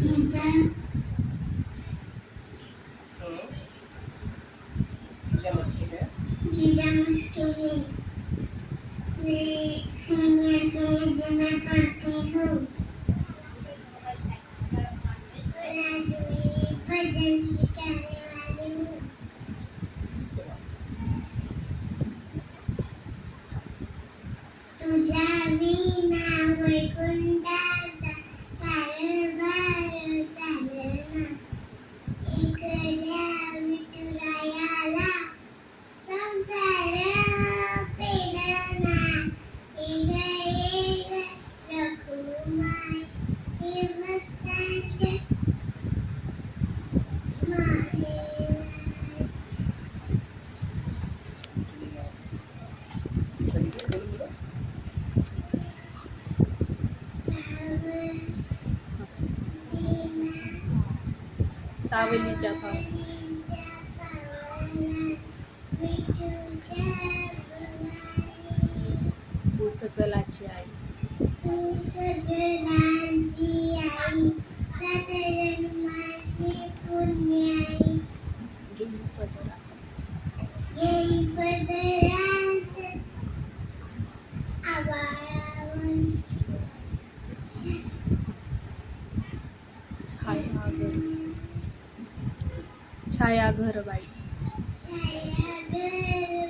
जिजा जिजा मुस्के मैं सीनियर के जना पढ़ती हूँ और आज मैं भजन सिखाने वाली हूँ। तुझ्या विना वैकुंठाचा कारभार चालना एकड्या विठुरायाला संसार पेलना एक एक रखुमाई हे भक्तांचे माहेर सावलीच्या भाव तू सकलाची आई तू सगळ्यांची आई साधारण माझी पुण्य आई घेई पदरात येई पदरात आवाळावर छाया घरबाई छाया घर